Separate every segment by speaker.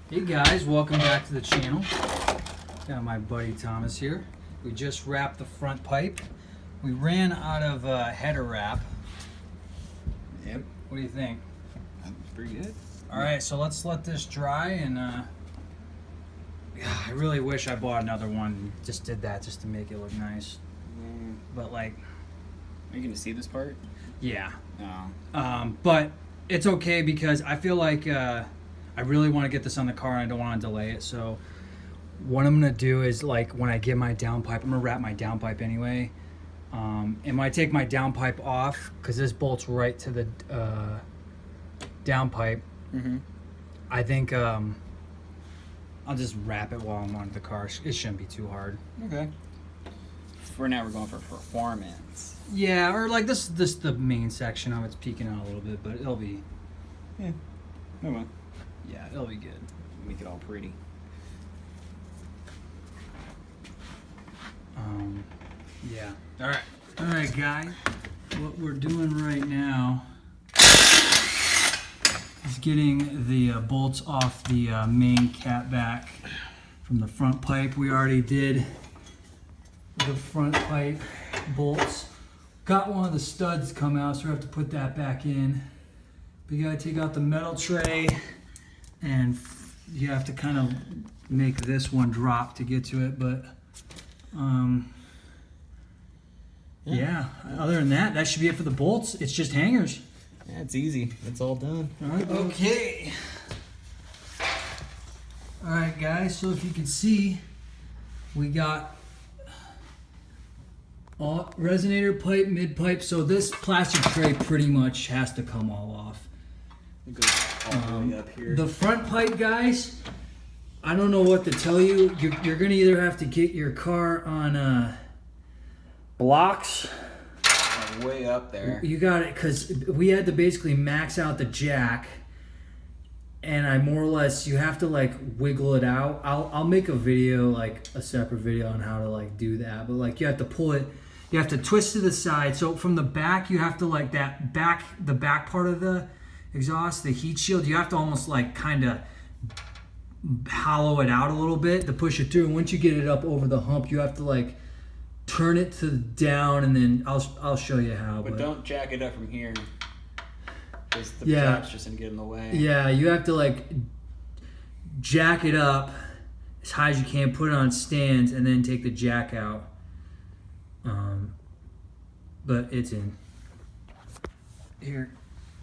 Speaker 1: Hey guys, welcome back to the channel. Got my buddy Thomas here. We just wrapped the front pipe. We ran out of header wrap.
Speaker 2: Yep.
Speaker 1: What do you think?
Speaker 2: Pretty good.
Speaker 1: Alright, so let's let this dry and I really wish I bought another one. Just did that just to make it look nice. But like...
Speaker 2: Are you going to see this part?
Speaker 1: Yeah.
Speaker 2: No.
Speaker 1: But it's okay because I feel like I really want to get this on the car and I don't want to delay it. So what I'm going to do is, like, when I get my downpipe, I'm going to wrap my downpipe anyway. And when I take my downpipe off, because this bolts right to the downpipe, I think I'll just wrap it while I'm on the car. It shouldn't be too hard.
Speaker 2: Okay. For now, we're going for performance.
Speaker 1: Yeah, or like this the main section of it's peeking out a little bit, but it'll be...
Speaker 2: Yeah. No one.
Speaker 1: Yeah, it'll be good.
Speaker 2: Make it all pretty.
Speaker 1: Yeah. All right, guys. What we're doing right now is getting the bolts off the main catback from the front pipe. We already did the front pipe bolts. Got one of the studs come out, so we have to put that back in. But you gotta take out the metal tray, and you have to kind of make this one drop to get to it. But yeah, other than that, that should be it for the bolts. It's just hangers.
Speaker 2: Yeah, it's easy. It's all done.
Speaker 1: All right. Okay. All right, guys. So if you can see, we got all resonator pipe, mid pipe. So this plastic tray pretty much has to come all off.
Speaker 2: It goes all the way up here.
Speaker 1: The front pipe, guys, I don't know what to tell you. You're gonna either have to get your car on blocks.
Speaker 2: Way up there.
Speaker 1: You got it, because we had to basically max out the jack, and I more or less, you have to like wiggle it out. I'll make a video, like a separate video on how to like do that, but like you have to pull it, you have to twist to the side. So from the back, you have to like the back part of the exhaust, the heat shield, you have to almost like kind of hollow it out a little bit to push it through. And once you get it up over the hump, you have to like turn it to down, and then I'll show you how.
Speaker 2: But don't jack it up from here, because the
Speaker 1: yeah,
Speaker 2: strap's just gonna get in the way.
Speaker 1: Yeah, you have to like jack it up as high as you can, put it on stands, and then take the jack out. But it's in. Here,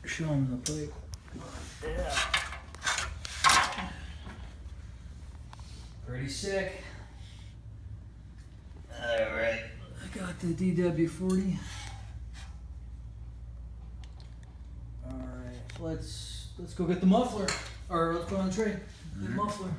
Speaker 1: show them the plate. Yeah. Pretty sick. Alright, I got the DW40. Alright, let's go get the muffler. Or let's put on the tray. The muffler.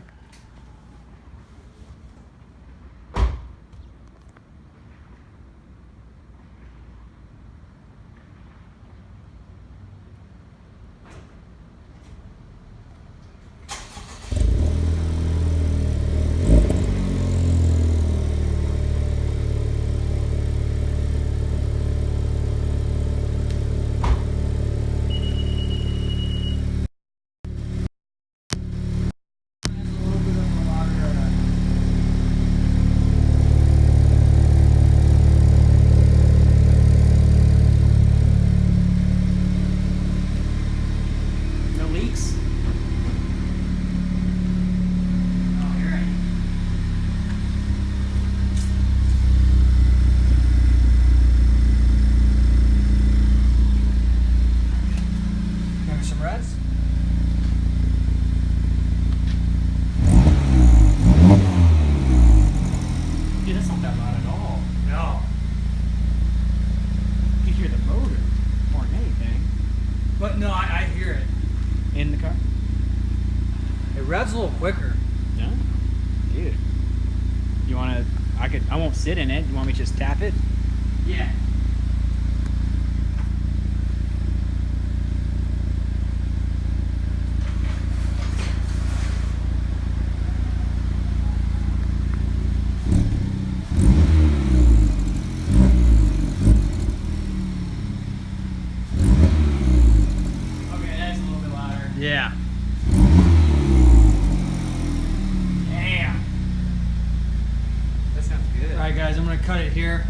Speaker 1: But no, I hear it.
Speaker 2: In the car?
Speaker 1: It revs a little quicker.
Speaker 2: No? Dude. You wanna... I won't sit in it. You want me to just tap it?
Speaker 1: Yeah.
Speaker 2: Yeah.
Speaker 1: guys, I'm gonna cut it here.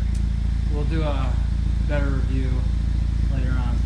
Speaker 1: We'll do a better review later on.